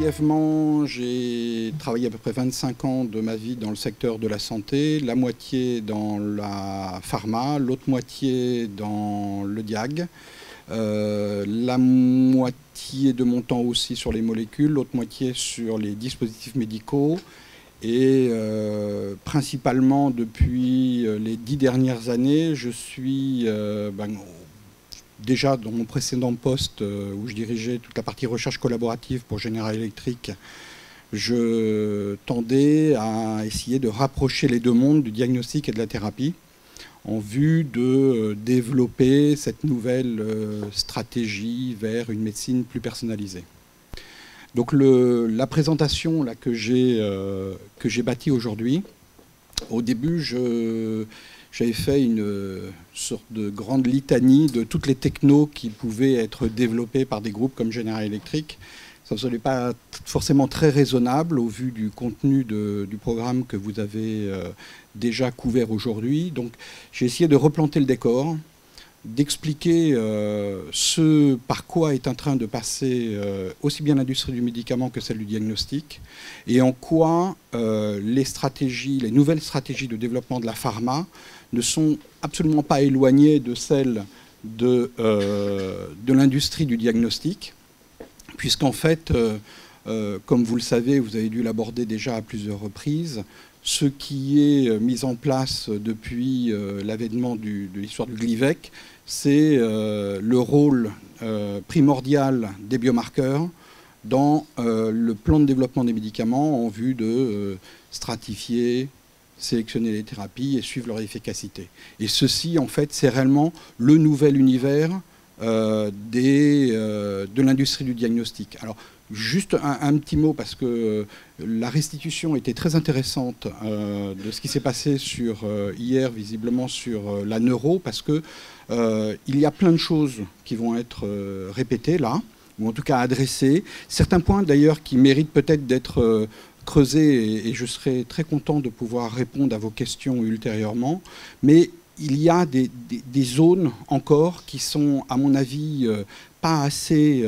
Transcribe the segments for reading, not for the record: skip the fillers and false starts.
brièvement, j'ai travaillé à peu près 25 ans de ma vie dans le secteur de la santé, la moitié dans la pharma, l'autre moitié dans le diag, la moitié de mon temps aussi sur les molécules, l'autre moitié sur les dispositifs médicaux. Et principalement depuis les 10 dernières années, je suis déjà dans mon précédent poste où je dirigeais toute la partie recherche collaborative pour General Electric, je tendais à essayer de rapprocher les deux mondes du diagnostic et de la thérapie en vue de développer cette nouvelle stratégie vers une médecine plus personnalisée. Donc la présentation là, que j'ai bâtie aujourd'hui, au début, j'avais fait une sorte de grande litanie de toutes les technos qui pouvaient être développées par des groupes comme General Electric. Ça ne semblait pas forcément très raisonnable au vu du contenu du programme que vous avez déjà couvert aujourd'hui. Donc j'ai essayé de replanter le décor, d'expliquer ce par quoi est en train de passer aussi bien l'industrie du médicament que celle du diagnostic, et en quoi les nouvelles stratégies de développement de la pharma ne sont absolument pas éloignées de celles de l'industrie du diagnostic, puisqu'en fait, comme vous le savez, vous avez dû l'aborder déjà à plusieurs reprises, ce qui est mis en place depuis l'avènement de l'histoire du Glivec, c'est le rôle primordial des biomarqueurs dans le plan de développement des médicaments en vue de stratifier, sélectionner les thérapies et suivre leur efficacité. Et ceci, en fait, c'est réellement le nouvel univers de l'industrie du diagnostic. Alors, juste un petit mot, parce que la restitution était très intéressante de ce qui s'est passé hier, visiblement, sur la neuro, parce que il y a plein de choses qui vont être répétées là, ou en tout cas adressées. Certains points, d'ailleurs, qui méritent peut-être d'être creusés, et je serai très content de pouvoir répondre à vos questions ultérieurement. Mais il y a des zones encore qui sont, à mon avis, pas assez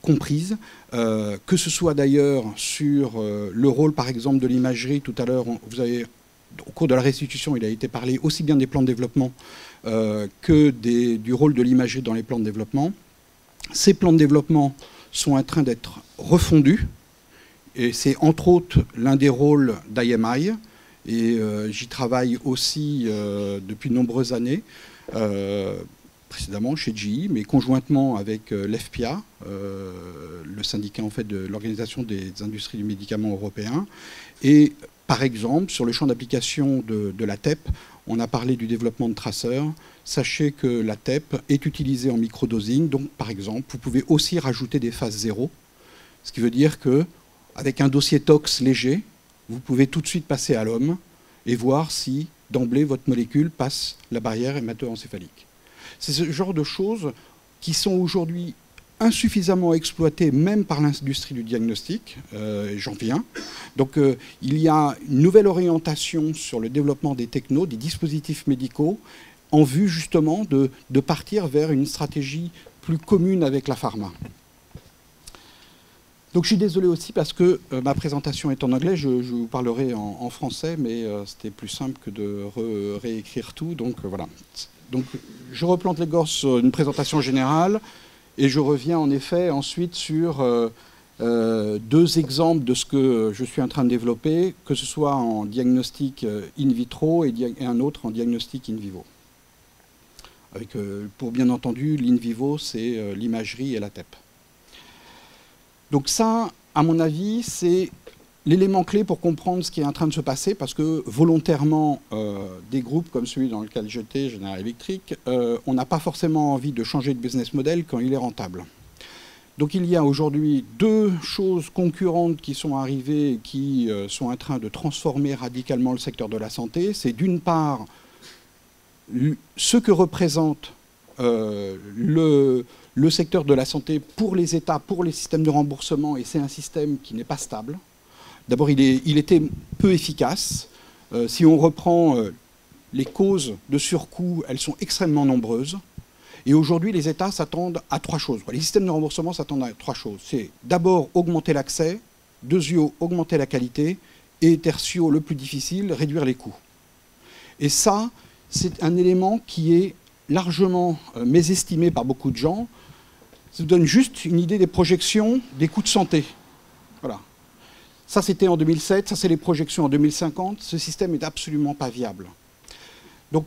comprises, que ce soit d'ailleurs sur le rôle, par exemple, de l'imagerie. Tout à l'heure, au cours de la restitution, il a été parlé aussi bien des plans de développement que du rôle de l'imagerie dans les plans de développement. Ces plans de développement sont en train d'être refondus, et c'est entre autres l'un des rôles d'IMI, et j'y travaille aussi depuis de nombreuses années, précédemment chez GE, mais conjointement avec l'FPA, le syndicat en fait, de l'Organisation des industries du médicament européen. Et par exemple, sur le champ d'application de la TEP, on a parlé du développement de traceurs. Sachez que la TEP est utilisée en microdosing, donc par exemple, vous pouvez aussi rajouter des phases 0, ce qui veut dire qu'avec un dossier tox léger, vous pouvez tout de suite passer à l'homme et voir si, d'emblée, votre molécule passe la barrière hémato-encéphalique. C'est ce genre de choses qui sont aujourd'hui insuffisamment exploitées, même par l'industrie du diagnostic, j'en viens. Donc il y a une nouvelle orientation sur le développement des technos, des dispositifs médicaux, en vue justement de partir vers une stratégie plus commune avec la pharma. Donc je suis désolé aussi parce que ma présentation est en anglais, je vous parlerai en français, mais c'était plus simple que de réécrire tout, donc voilà. Donc je replante les gorges sur une présentation générale, et je reviens en effet ensuite sur deux exemples de ce que je suis en train de développer, que ce soit en diagnostic in vitro et un autre en diagnostic in vivo. Avec, pour bien entendu, l'in vivo, c'est l'imagerie et la TEP. Donc ça, à mon avis, c'est l'élément clé pour comprendre ce qui est en train de se passer, parce que volontairement, des groupes comme celui dans lequel j'étais, General Electric, on n'a pas forcément envie de changer de business model quand il est rentable. Donc il y a aujourd'hui deux choses concurrentes qui sont arrivées et qui sont en train de transformer radicalement le secteur de la santé. C'est d'une part ce que représente le secteur de la santé pour les États, pour les systèmes de remboursement, et c'est un système qui n'est pas stable. D'abord, il était peu efficace. Si on reprend les causes de surcoût, elles sont extrêmement nombreuses. Et aujourd'hui, les États s'attendent à 3 choses. Les systèmes de remboursement s'attendent à 3 choses. C'est d'abord augmenter l'accès, deuxièmement, augmenter la qualité, et tertio, le plus difficile, réduire les coûts. Et ça, c'est un élément qui est largement mésestimé par beaucoup de gens. Ça vous donne juste une idée des projections des coûts de santé. Voilà. Ça, c'était en 2007, ça, c'est les projections en 2050. Ce système n'est absolument pas viable. Donc,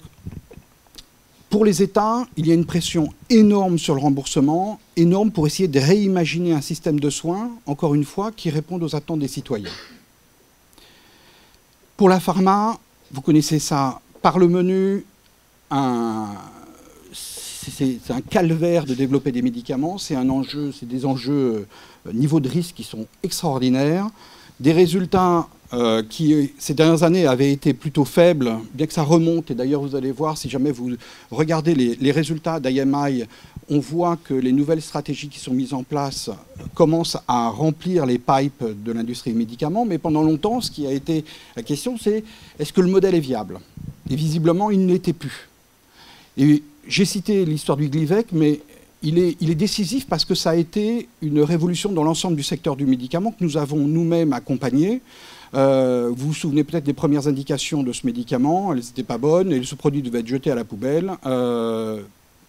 pour les États, il y a une pression énorme sur le remboursement, énorme pour essayer de réimaginer un système de soins, encore une fois, qui réponde aux attentes des citoyens. Pour la pharma, vous connaissez ça par le menu, c'est un calvaire de développer des médicaments, c'est des enjeux niveau de risque qui sont extraordinaires, des résultats qui, ces dernières années, avaient été plutôt faibles, bien que ça remonte, et d'ailleurs vous allez voir, si jamais vous regardez les résultats d'IMI, on voit que les nouvelles stratégies qui sont mises en place commencent à remplir les pipes de l'industrie des médicaments, mais pendant longtemps, ce qui a été la question, c'est est-ce que le modèle est viable? Et visiblement, il ne l'était plus. Et j'ai cité l'histoire du Glivec, mais il est décisif parce que ça a été une révolution dans l'ensemble du secteur du médicament que nous avons nous-mêmes accompagné. Vous vous souvenez peut-être des premières indications de ce médicament, elles n'étaient pas bonnes, et ce produit devait être jeté à la poubelle.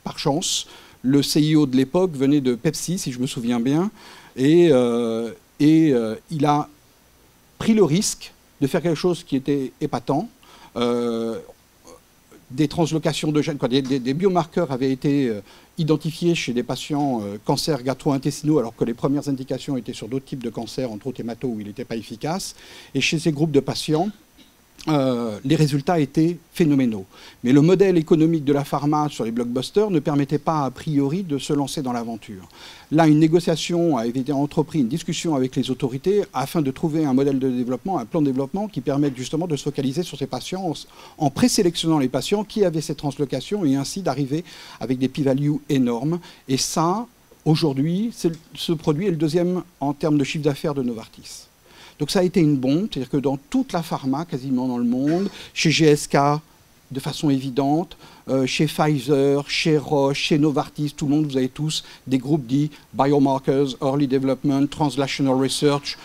Par chance, le CIO de l'époque venait de Pepsi, si je me souviens bien, et il a pris le risque de faire quelque chose qui était épatant. Des translocations de gènes, des biomarqueurs avaient été identifiés chez des patients cancers gastro-intestinaux, alors que les premières indications étaient sur d'autres types de cancers, entre autres hémato, où il n'était pas efficace. Et chez ces groupes de patients, les résultats étaient phénoménaux. Mais le modèle économique de la pharma sur les blockbusters ne permettait pas, a priori, de se lancer dans l'aventure. Là, une négociation a été entreprise, une discussion avec les autorités, afin de trouver un modèle de développement, un plan de développement qui permette justement de se focaliser sur ces patients en présélectionnant les patients qui avaient ces translocations et ainsi d'arriver avec des p-values énormes. Et ça, aujourd'hui, ce produit est le deuxième en termes de chiffre d'affaires de Novartis. Donc ça a été une bombe, c'est-à-dire que dans toute la pharma, quasiment dans le monde, chez GSK, de façon évidente, chez Pfizer, chez Roche, chez Novartis, tout le monde, vous avez tous des groupes dits Biomarkers, Early Development, Translational Research.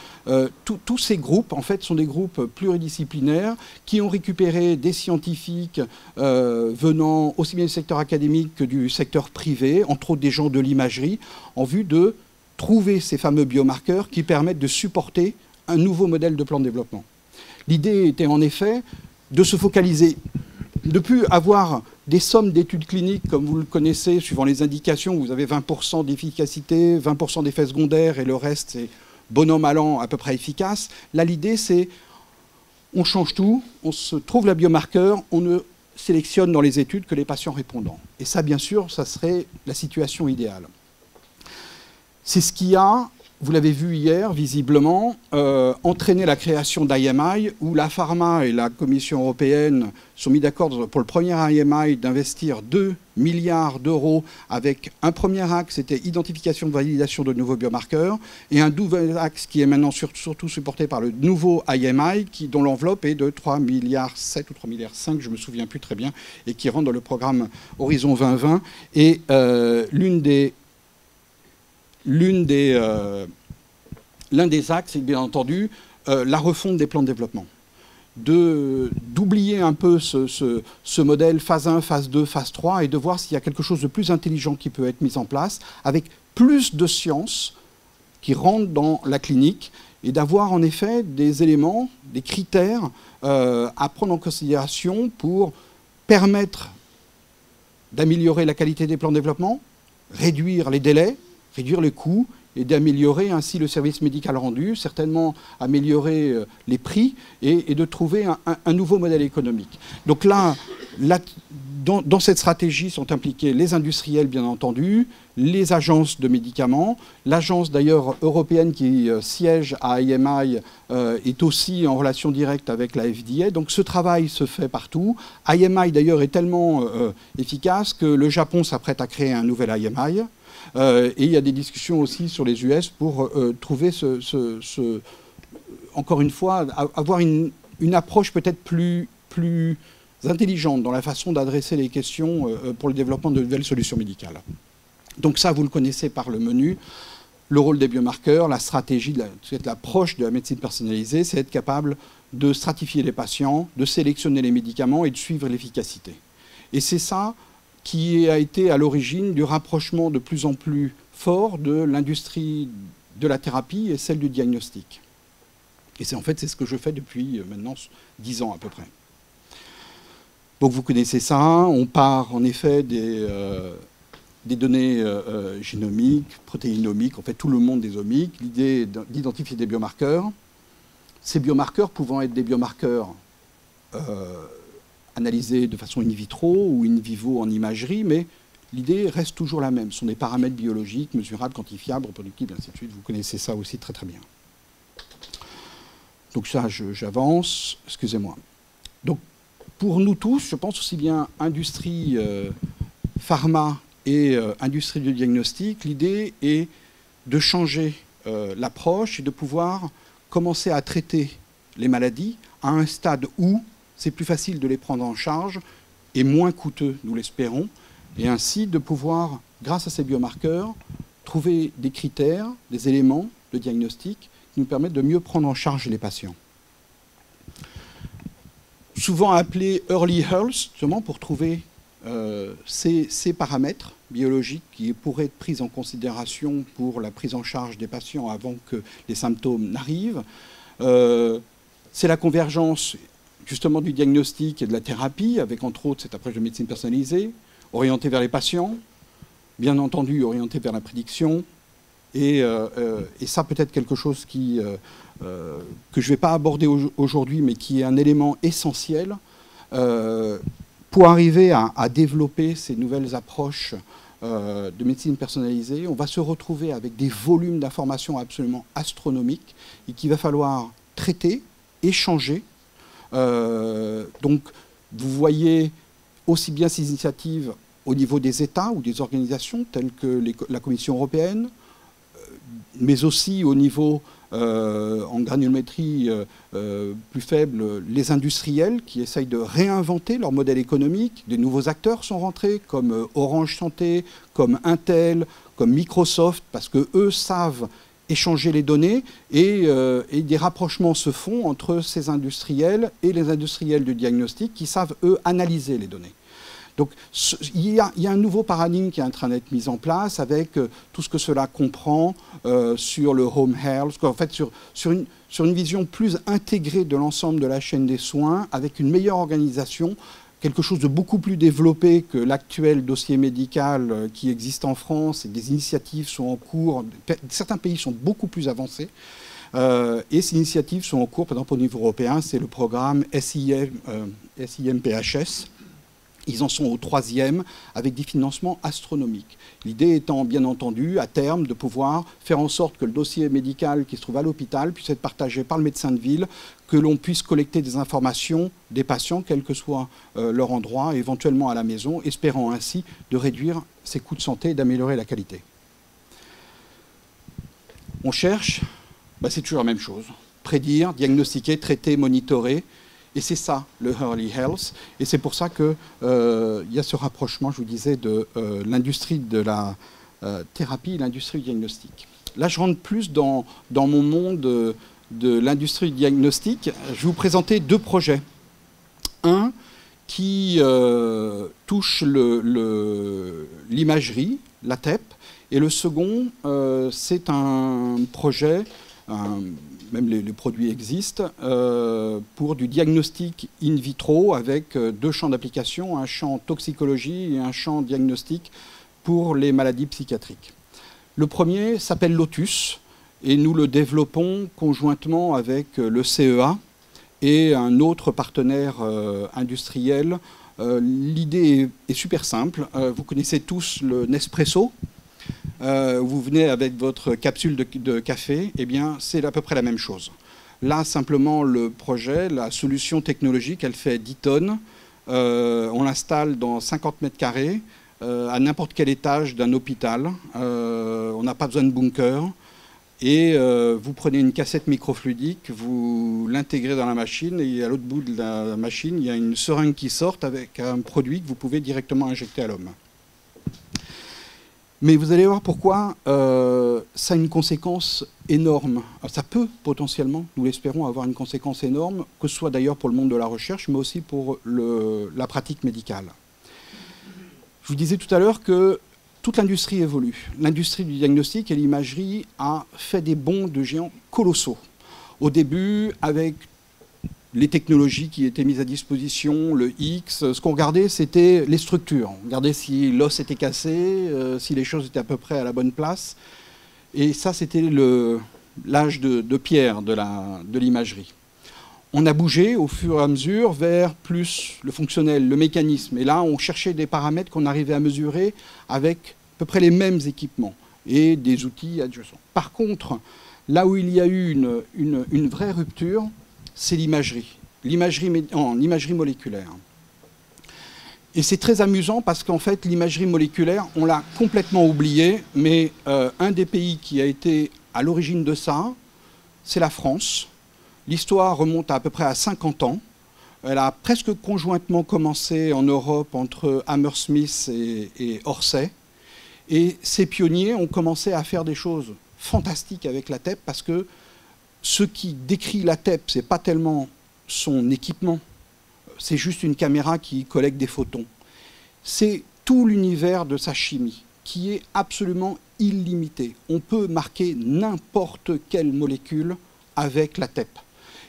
Tous ces groupes, en fait, sont des groupes pluridisciplinaires qui ont récupéré des scientifiques venant aussi bien du secteur académique que du secteur privé, entre autres des gens de l'imagerie, en vue de trouver ces fameux biomarqueurs qui permettent de supporter un nouveau modèle de plan de développement. L'idée était en effet de se focaliser, de ne plus avoir des sommes d'études cliniques, comme vous le connaissez, suivant les indications, où vous avez 20% d'efficacité, 20% d'effets secondaires, et le reste, c'est bon an, mal an, à peu près efficace. Là, l'idée, c'est on change tout, on se trouve la biomarqueur, on ne sélectionne dans les études que les patients répondants. Et ça, bien sûr, ça serait la situation idéale. C'est ce qui a, vous l'avez vu hier, visiblement, entraîné la création d'IMI, où la pharma et la Commission européenne sont mis d'accord pour le premier IMI d'investir 2 milliards d'euros avec un premier axe, c'était identification et validation de nouveaux biomarqueurs, et un nouvel axe qui est maintenant surtout supporté par le nouveau IMI, dont l'enveloppe est de 3,7 milliards ou 3,5 milliards, je ne me souviens plus très bien, et qui rentre dans le programme Horizon 2020. Et l'un des axes, c'est bien entendu la refonte des plans de développement. D'oublier un peu ce modèle phase 1, phase 2, phase 3 et de voir s'il y a quelque chose de plus intelligent qui peut être mis en place avec plus de sciences qui rentrent dans la clinique et d'avoir en effet des éléments, des critères à prendre en considération pour permettre d'améliorer la qualité des plans de développement, réduire les délais, réduire les coûts et d'améliorer ainsi le service médical rendu, certainement améliorer les prix et de trouver un nouveau modèle économique. Donc là dans cette stratégie sont impliqués les industriels, bien entendu, les agences de médicaments. L'agence d'ailleurs européenne qui siège à IMI est aussi en relation directe avec la FDA. Donc ce travail se fait partout. IMI d'ailleurs est tellement efficace que le Japon s'apprête à créer un nouvel IMI. Et il y a des discussions aussi sur les US pour trouver encore une fois, avoir une approche peut-être plus intelligentes dans la façon d'adresser les questions pour le développement de nouvelles solutions médicales. Donc ça, vous le connaissez par le menu. Le rôle des biomarqueurs, la stratégie, l'approche de la médecine personnalisée, c'est être capable de stratifier les patients, de sélectionner les médicaments et de suivre l'efficacité. Et c'est ça qui a été à l'origine du rapprochement de plus en plus fort de l'industrie de la thérapie et celle du diagnostic. Et c'est ce que je fais depuis maintenant 10 ans à peu près. Donc vous connaissez ça, on part en effet des données génomiques, protéinomiques, en fait tout le monde des omiques, l'idée d'identifier des biomarqueurs. Ces biomarqueurs pouvant être des biomarqueurs analysés de façon in vitro ou in vivo en imagerie, mais l'idée reste toujours la même. Ce sont des paramètres biologiques, mesurables, quantifiables, reproductibles, ainsi de suite. Vous connaissez ça aussi très très bien. Donc ça, j'avance, excusez-moi. Donc pour nous tous, je pense aussi bien industrie pharma et industrie du diagnostic, l'idée est de changer l'approche et de pouvoir commencer à traiter les maladies à un stade où c'est plus facile de les prendre en charge et moins coûteux, nous l'espérons, et ainsi de pouvoir, grâce à ces biomarqueurs, trouver des critères, des éléments de diagnostic qui nous permettent de mieux prendre en charge les patients. Souvent appelé early health, justement pour trouver ces paramètres biologiques qui pourraient être pris en considération pour la prise en charge des patients avant que les symptômes n'arrivent. C'est la convergence justement du diagnostic et de la thérapie, avec entre autres cette approche de médecine personnalisée, orientée vers les patients, bien entendu orientée vers la prédiction, et ça peut-être quelque chose que je ne vais pas aborder aujourd'hui, mais qui est un élément essentiel pour arriver à développer ces nouvelles approches de médecine personnalisée. On va se retrouver avec des volumes d'informations absolument astronomiques et qu'il va falloir traiter, échanger. Donc, vous voyez aussi bien ces initiatives au niveau des États ou des organisations telles que la Commission européenne, mais aussi au niveau en granulométrie plus faible, les industriels qui essayent de réinventer leur modèle économique. Des nouveaux acteurs sont rentrés, comme Orange Santé, comme Intel, comme Microsoft, parce qu'eux savent échanger les données et des rapprochements se font entre ces industriels et les industriels du diagnostic qui savent, eux, analyser les données. Donc il y a un nouveau paradigme qui est en train d'être mis en place avec tout ce que cela comprend sur le home health, en fait sur une vision plus intégrée de l'ensemble de la chaîne des soins, avec une meilleure organisation, quelque chose de beaucoup plus développé que l'actuel dossier médical qui existe en France, et des initiatives sont en cours. Certains pays sont beaucoup plus avancés. Et ces initiatives sont en cours, par exemple au niveau européen, c'est le programme SIMPHS. Ils en sont au 3e avec des financements astronomiques. L'idée étant, bien entendu, à terme, de pouvoir faire en sorte que le dossier médical qui se trouve à l'hôpital puisse être partagé par le médecin de ville, que l'on puisse collecter des informations des patients, quel que soit leur endroit, éventuellement à la maison, espérant ainsi de réduire ses coûts de santé et d'améliorer la qualité. On cherche, c'est toujours la même chose. Prédire, diagnostiquer, traiter, monitorer. Et c'est ça, le early health. Et c'est pour ça qu'il y a ce rapprochement, je vous disais, de l'industrie de la thérapie et l'industrie du diagnostic. Là, je rentre plus dans mon monde de l'industrie du diagnostic. Je vais vous présenter 2 projets. Un qui touche l'imagerie, la TEP, et le second, c'est un projet... même les produits existent, pour du diagnostic in vitro avec 2 champs d'application, un champ toxicologie et un champ diagnostic pour les maladies psychiatriques. Le premier s'appelle Lotus et nous le développons conjointement avec le CEA et un autre partenaire industriel. L'idée est super simple. Vous connaissez tous le Nespresso. Vous venez avec votre capsule de café, eh bien, c'est à peu près la même chose. Là, simplement, le projet, la solution technologique, elle fait 10 tonnes. On l'installe dans 50 mètres carrés, à n'importe quel étage d'un hôpital. On n'a pas besoin de bunker. Et vous prenez une cassette microfluidique, vous l'intégrez dans la machine, et à l'autre bout de la machine, il y a une seringue qui sort avec un produit que vous pouvez directement injecter à l'homme. Mais vous allez voir pourquoi ça a une conséquence énorme. Ça peut potentiellement, nous l'espérons, avoir une conséquence énorme, que ce soit d'ailleurs pour le monde de la recherche, mais aussi pour la pratique médicale. Je vous disais tout à l'heure que toute l'industrie évolue. L'industrie du diagnostic et l'imagerie a fait des bonds de géants colossaux. Au début, avec les technologies qui étaient mises à disposition, le X, ce qu'on regardait, c'était les structures. On regardait si l'os était cassé, si les choses étaient à peu près à la bonne place. Et ça, c'était l'âge de pierre de l'imagerie. On a bougé au fur et à mesure vers plus le fonctionnel, le mécanisme. Et là, on cherchait des paramètres qu'on arrivait à mesurer avec à peu près les mêmes équipements et des outils adjacents. Par contre, là où il y a eu une vraie rupture, c'est l'imagerie en imagerie moléculaire. Et c'est très amusant parce qu'en fait, l'imagerie moléculaire, on l'a complètement oubliée, mais un des pays qui a été à l'origine de ça, c'est la France. L'histoire remonte à peu près à 50 ans. Elle a presque conjointement commencé en Europe entre Hammersmith et Orsay. Et ces pionniers ont commencé à faire des choses fantastiques avec la TEP parce que ce qui décrit la TEP, ce n'est pas tellement son équipement, c'est juste une caméra qui collecte des photons. C'est tout l'univers de sa chimie qui est absolument illimité. On peut marquer n'importe quelle molécule avec la TEP.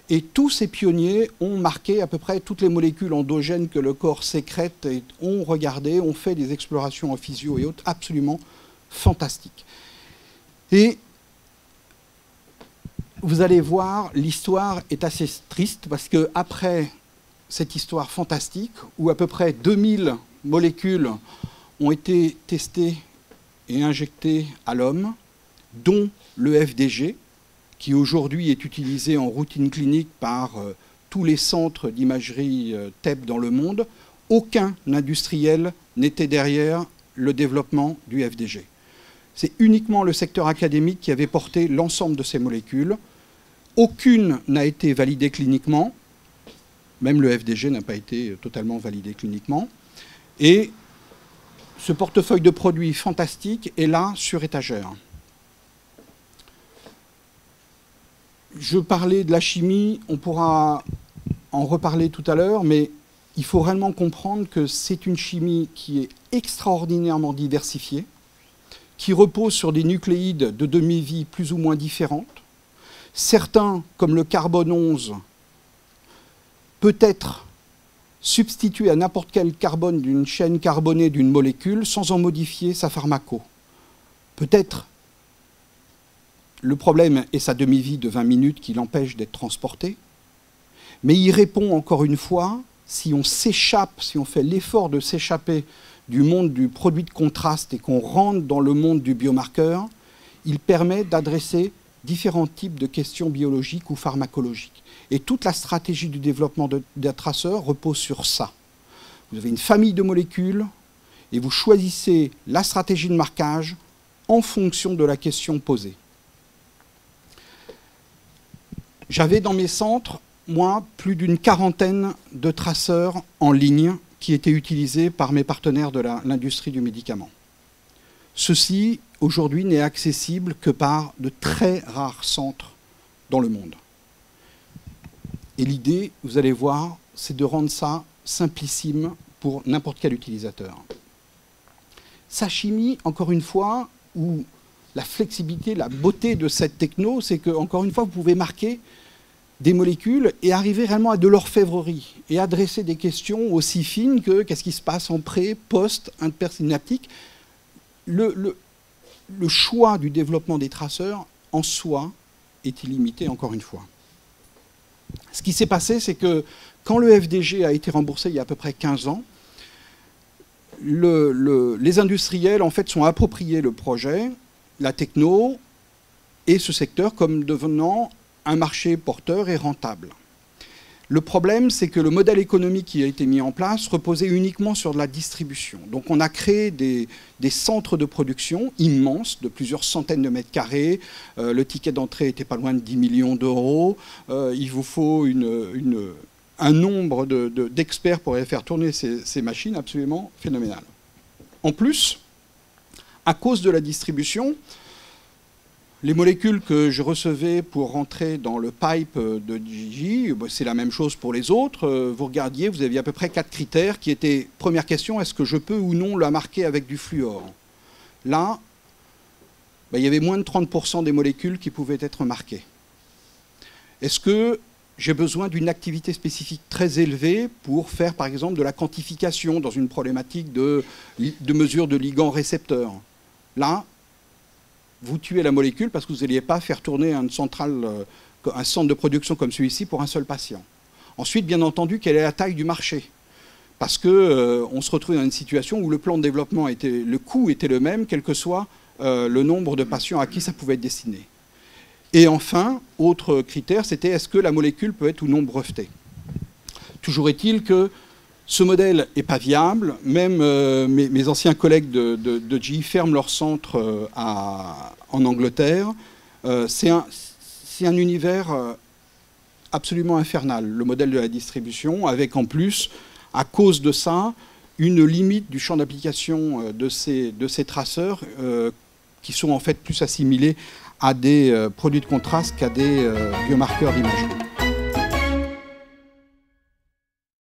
Et tous ces pionniers ont marqué à peu près toutes les molécules endogènes que le corps sécrète et ont regardé, ont fait des explorations en physio et autres absolument fantastiques. Et vous allez voir, l'histoire est assez triste parce qu'après cette histoire fantastique, où à peu près 2000 molécules ont été testées et injectées à l'homme, dont le FDG, qui aujourd'hui est utilisé en routine clinique par tous les centres d'imagerie TEP dans le monde, aucun industriel n'était derrière le développement du FDG. C'est uniquement le secteur académique qui avait porté l'ensemble de ces molécules. Aucune n'a été validée cliniquement, même le FDG n'a pas été totalement validé cliniquement. Et ce portefeuille de produits fantastiques est là sur étagère. Je parlais de la chimie, on pourra en reparler tout à l'heure, mais il faut réellement comprendre que c'est une chimie qui est extraordinairement diversifiée, qui repose sur des nucléides de demi-vie plus ou moins différentes. Certains, comme le carbone 11, peut être substitué à n'importe quel carbone d'une chaîne carbonée d'une molécule sans en modifier sa pharmaco. Peut-être le problème est sa demi-vie de 20 minutes qui l'empêche d'être transporté, mais il répond encore une fois, si on s'échappe, si on fait l'effort de s'échapper du monde du produit de contraste et qu'on rentre dans le monde du biomarqueur, il permet d'adresser différents types de questions biologiques ou pharmacologiques. Et toute la stratégie du développement d'un traceur repose sur ça. Vous avez une famille de molécules et vous choisissez la stratégie de marquage en fonction de la question posée. J'avais dans mes centres, moi, plus d'une quarantaine de traceurs en ligne qui étaient utilisés par mes partenaires de l'industrie du médicament. Ceci, aujourd'hui, n'est accessible que par de très rares centres dans le monde. Et l'idée, vous allez voir, c'est de rendre ça simplissime pour n'importe quel utilisateur. Sa chimie, encore une fois, ou la flexibilité, la beauté de cette techno, c'est que, encore une fois, vous pouvez marquer des molécules et arriver réellement à de l'orfèvrerie et adresser des questions aussi fines que qu'est-ce qui se passe en pré, post, intersynaptique. Le choix du développement des traceurs, en soi, est illimité, encore une fois. Ce qui s'est passé, c'est que quand le FDG a été remboursé il y a à peu près 15 ans, les industriels, en fait, sont appropriés le projet, la techno et ce secteur comme devenant un marché porteur et rentable. Le problème, c'est que le modèle économique qui a été mis en place reposait uniquement sur de la distribution. Donc on a créé des centres de production immenses, de plusieurs centaines de mètres carrés. Le ticket d'entrée était pas loin de 10 millions d'euros. Il vous faut un nombre d'experts pour aller faire tourner ces machines absolument phénoménal. En plus, à cause de la distribution, les molécules que je recevais pour rentrer dans le pipe de GE, c'est la même chose pour les autres. Vous regardiez, vous aviez à peu près 4 critères qui étaient, première question, est-ce que je peux ou non la marquer avec du fluor? Là, il y avait moins de 30% des molécules qui pouvaient être marquées. Est-ce que j'ai besoin d'une activité spécifique très élevée pour faire, par exemple, de la quantification dans une problématique de mesure de ligand-récepteur? Là, vous tuez la molécule parce que vous n'alliez pas faire tourner un centre de production comme celui-ci pour un seul patient. Ensuite, bien entendu, quelle est la taille du marché? Parce qu'on se retrouve dans une situation où le plan de développement, le coût était le même, quel que soit le nombre de patients à qui ça pouvait être destiné. Et enfin, autre critère, c'était est-ce que la molécule peut être ou non brevetée? Toujours est-il que ce modèle n'est pas viable. Même mes anciens collègues de GE ferment leur centre en Angleterre. C'est un univers absolument infernal, le modèle de la distribution, avec en plus, à cause de ça, une limite du champ d'application de ces traceurs qui sont en fait plus assimilés à des produits de contraste qu'à des biomarqueurs d'imagerie.